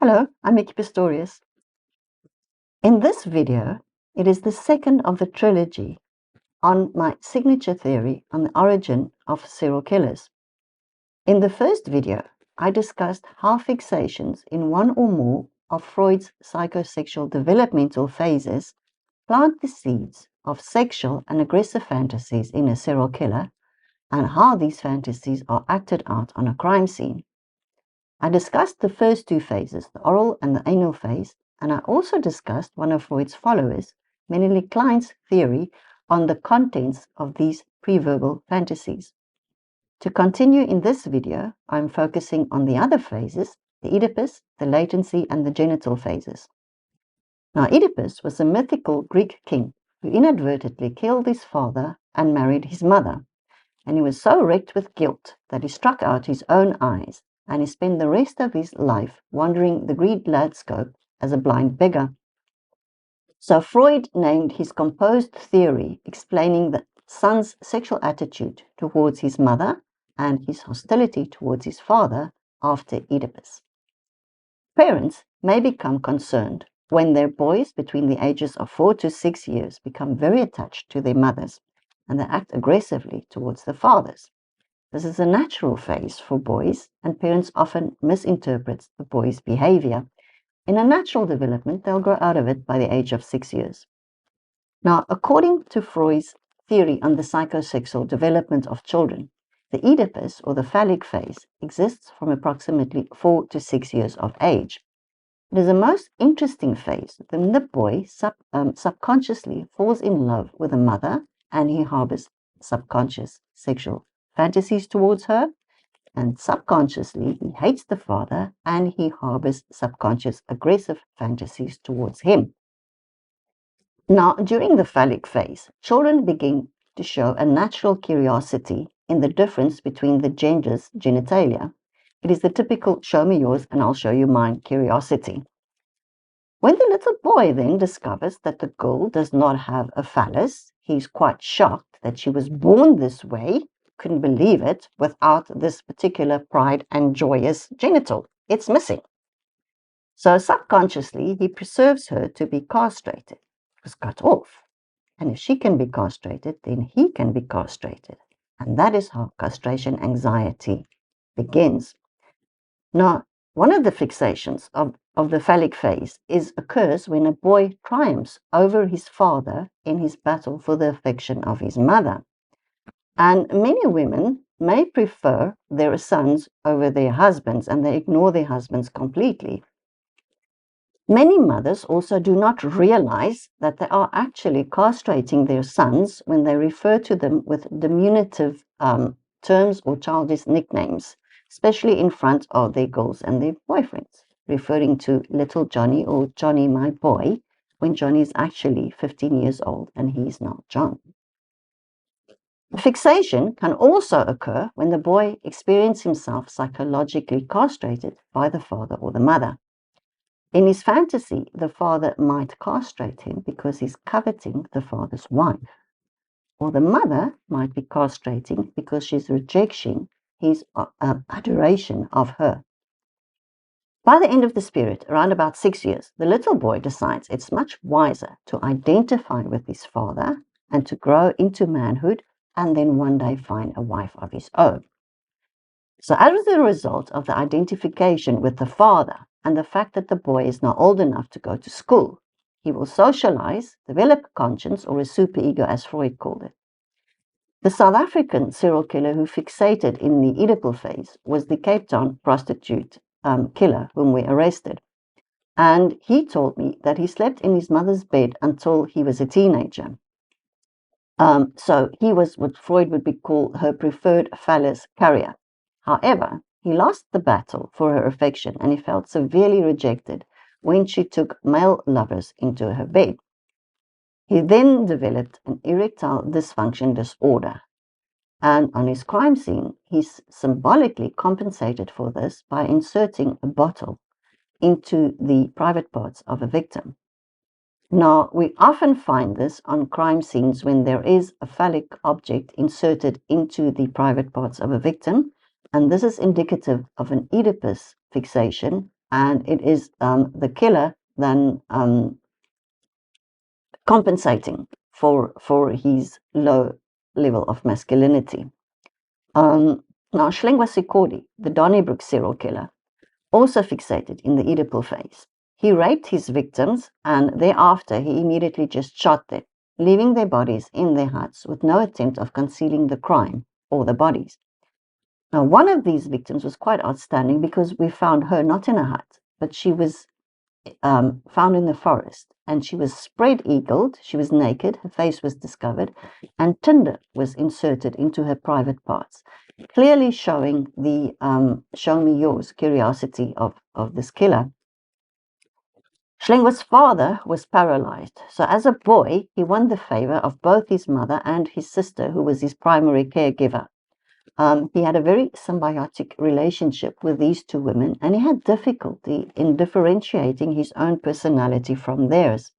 Hello, I'm Micki Pistorius. In this video, it is the second of the trilogy on my signature theory on the origin of serial killers. In the first video, I discussed how fixations in one or more of Freud's psychosexual developmental phases plant the seeds of sexual and aggressive fantasies in a serial killer, and how these fantasies are acted out on a crime scene. I discussed the first two phases, the oral and the anal phase, and I also discussed one of Freud's followers, Menelek Klein's theory on the contents of these preverbal fantasies. To continue in this video, I'm focusing on the other phases, the Oedipus, the latency, and the genital phases. Now, Oedipus was a mythical Greek king who inadvertently killed his father and married his mother, and he was so wrecked with guilt that he struck out his own eyes, and he spent the rest of his life wandering the Greek landscape as a blind beggar. So Freud named his composed theory explaining the son's sexual attitude towards his mother and his hostility towards his father after Oedipus. Parents may become concerned when their boys between the ages of 4 to 6 years become very attached to their mothers and they act aggressively towards the fathers. This is a natural phase for boys, and parents often misinterpret the boy's behavior. In a natural development, they'll grow out of it by the age of 6 years. Now, according to Freud's theory on the psychosexual development of children, the Oedipus, or the phallic phase, exists from approximately 4 to 6 years of age. It is the most interesting phase when the boy subconsciously falls in love with a mother and he harbors subconscious sexual fantasies towards her, and subconsciously he hates the father and he harbors subconscious aggressive fantasies towards him. Now, during the phallic phase, children begin to show a natural curiosity in the difference between the genders' genitalia. It is the typical show me yours and I'll show you mine curiosity. When the little boy then discovers that the girl does not have a phallus, he's quite shocked that she was born this way, couldn't believe it, without this particular pride and joyous genital. It's missing. So subconsciously, he preserves her to be castrated. It was cut off. And if she can be castrated, then he can be castrated. And that is how castration anxiety begins. Now, one of the fixations of the phallic phase occurs when a boy triumphs over his father in his battle for the affection of his mother. And many women may prefer their sons over their husbands, and they ignore their husbands completely. Many mothers also do not realize that they are actually castrating their sons when they refer to them with diminutive terms or childish nicknames, especially in front of their girls and their boyfriends, referring to little Johnny or Johnny my boy, when Johnny is actually 15 years old and he is not John. Fixation can also occur when the boy experiences himself psychologically castrated by the father or the mother. In his fantasy, the father might castrate him because he's coveting the father's wife, or the mother might be castrating because she's rejecting his adoration of her. By the end of the spirit, around about 6 years, the little boy decides it's much wiser to identify with his father and to grow into manhood and then one day find a wife of his own. So as a result of the identification with the father and the fact that the boy is now old enough to go to school, he will socialize, develop a conscience, or a superego as Freud called it. The South African serial killer who fixated in the Oedipal phase was the Cape Town prostitute killer whom we arrested. And he told me that he slept in his mother's bed until he was a teenager. So he was what Freud would be called her preferred phallus carrier. However, he lost the battle for her affection and he felt severely rejected when she took male lovers into her bed. He then developed an erectile dysfunction disorder, and on his crime scene, he symbolically compensated for this by inserting a bottle into the private parts of a victim. Now, we often find this on crime scenes when there is a phallic object inserted into the private parts of a victim, and this is indicative of an Oedipus fixation and it is the killer then compensating for his low level of masculinity. Now, Schlingwa-Sikodi, the Donnybrook serial killer, also fixated in the Oedipal phase. He raped his victims, and thereafter he immediately just shot them, leaving their bodies in their huts with no attempt of concealing the crime or the bodies. Now, one of these victims was quite outstanding because we found her not in a hut, but she was found in the forest, and she was spread-eagled, she was naked, her face was discovered, and tinder was inserted into her private parts, clearly showing the show me yours curiosity of this killer. Schlingwa's father was paralyzed, so as a boy he won the favor of both his mother and his sister, who was his primary caregiver. He had a very symbiotic relationship with these two women, and he had difficulty in differentiating his own personality from theirs.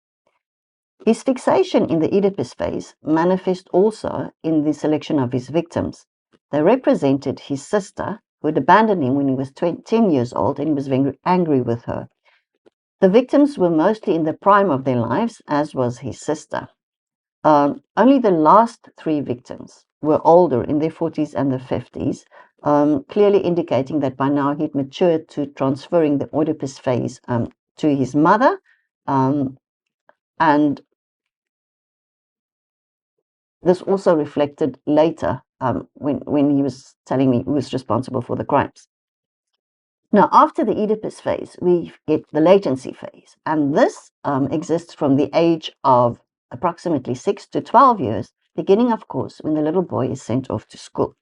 His fixation in the Oedipus phase manifests also in the selection of his victims. They represented his sister, who had abandoned him when he was 10 years old, and he was very angry with her. The victims were mostly in the prime of their lives, as was his sister. Only the last three victims were older, in their 40s and the 50s, clearly indicating that by now he'd matured to transferring the Oedipus phase to his mother, and this also reflected later when he was telling me who was responsible for the crimes. Now, after the Oedipus phase, we get the latency phase, and this exists from the age of approximately 6 to 12 years, beginning, of course, when the little boy is sent off to school.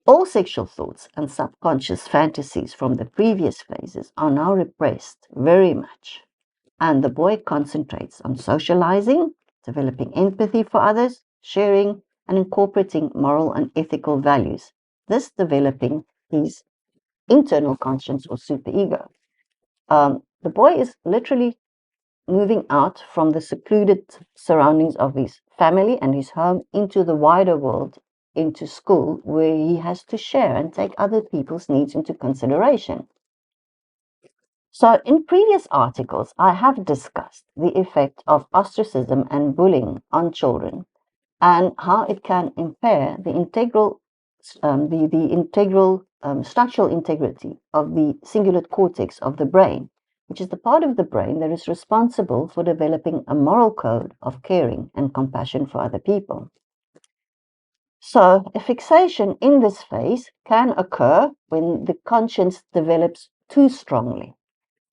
All sexual thoughts and subconscious fantasies from the previous phases are now repressed very much, and the boy concentrates on socializing, developing empathy for others, sharing, and incorporating moral and ethical values, thus developing his internal conscience or superego. The boy is literally moving out from the secluded surroundings of his family and his home into the wider world, into school, where he has to share and take other people's needs into consideration. So in previous articles, I have discussed the effect of ostracism and bullying on children and how it can impair the integral structural integrity of the cingulate cortex of the brain, which is the part of the brain that is responsible for developing a moral code of caring and compassion for other people. So a fixation in this phase can occur when the conscience develops too strongly.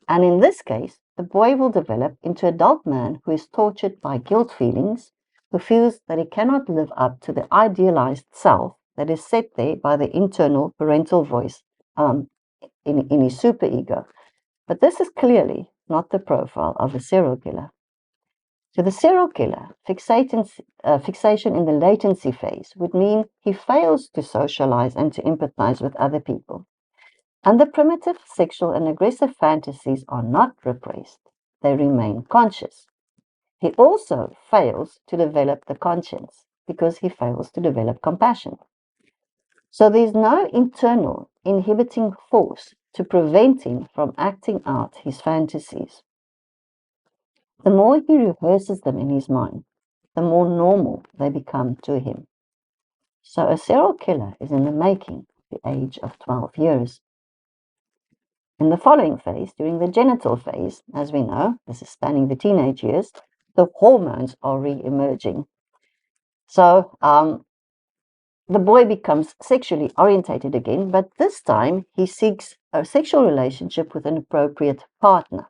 And in this case, the boy will develop into an adult man who is tortured by guilt feelings, who feels that he cannot live up to the idealized self that is set there by the internal parental voice in his superego. But this is clearly not the profile of a serial killer. So the serial killer fixation in the latency phase would mean he fails to socialize and to empathize with other people. And the primitive sexual and aggressive fantasies are not repressed, they remain conscious. He also fails to develop the conscience because he fails to develop compassion. So there's no internal inhibiting force to prevent him from acting out his fantasies. The more he rehearses them in his mind, the more normal they become to him. So a serial killer is in the making at the age of 12 years. In the following phase, during the genital phase, as we know, this is spanning the teenage years, the hormones are re-emerging. So the boy becomes sexually orientated again, but this time he seeks a sexual relationship with an appropriate partner.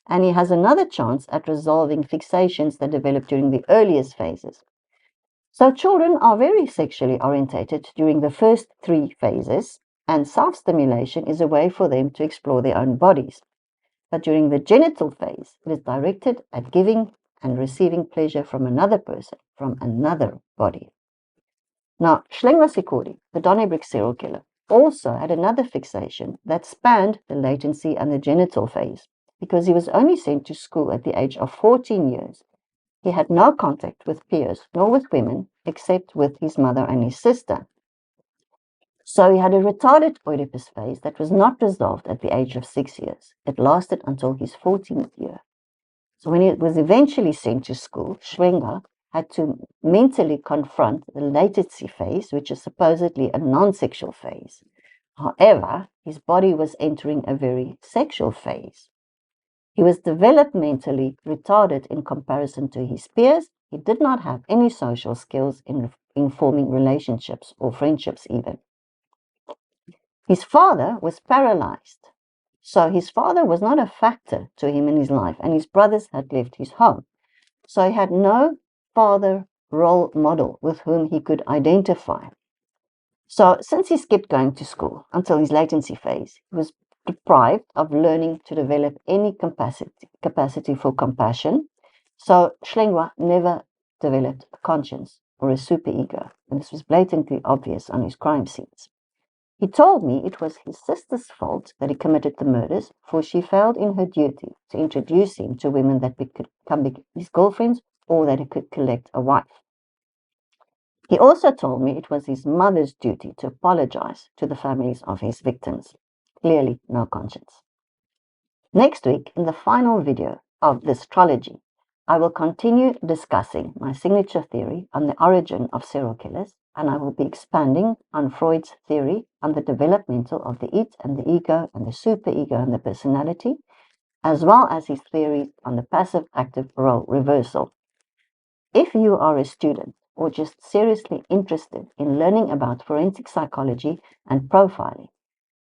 And he has another chance at resolving fixations that develop during the earliest phases. So children are very sexually orientated during the first 3 phases, and self-stimulation is a way for them to explore their own bodies. But during the genital phase, it is directed at giving and receiving pleasure from another person, from another body. Now, Schlingwa-Sikodi, the Donnybrook serial killer, also had another fixation that spanned the latency and the genital phase, because he was only sent to school at the age of 14 years. He had no contact with peers, nor with women, except with his mother and his sister. So he had a retarded Oedipus phase that was not resolved at the age of 6 years. It lasted until his 14th year. So when he was eventually sent to school, Schwenger had to mentally confront the latency phase, which is supposedly a non-sexual phase. However, his body was entering a very sexual phase. He was developmentally retarded in comparison to his peers. He did not have any social skills in forming relationships or friendships even. His father was paralyzed. So his father was not a factor to him in his life, and his brothers had left his home. So he had no father role model with whom he could identify. So since he skipped going to school until his latency phase, he was deprived of learning to develop any capacity for compassion. So Schwenger never developed a conscience or a superego, and this was blatantly obvious on his crime scenes. He told me it was his sister's fault that he committed the murders, for she failed in her duty to introduce him to women that could become his girlfriends or that he could collect a wife. He also told me it was his mother's duty to apologize to the families of his victims. Clearly, no conscience. Next week, in the final video of this trilogy, I will continue discussing my signature theory on the origin of serial killers, and I will be expanding on Freud's theory on the developmental of the id and the ego and the superego and the personality, as well as his theories on the passive-active role reversal. If you are a student or just seriously interested in learning about forensic psychology and profiling,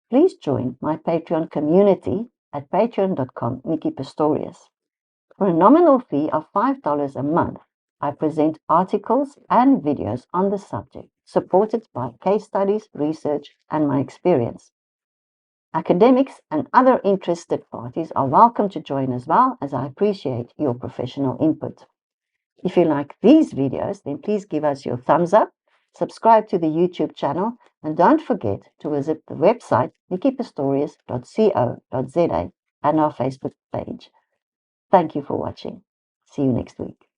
please join my Patreon community at patreon.com/Micki Pistorius. For a nominal fee of $5 a month, I present articles and videos on the subject, supported by case studies, research, and my experience. Academics and other interested parties are welcome to join as well, as I appreciate your professional input. If you like these videos, then please give us your thumbs up, subscribe to the YouTube channel, and don't forget to visit the website mickipistorius.co.za and our Facebook page. Thank you for watching. See you next week.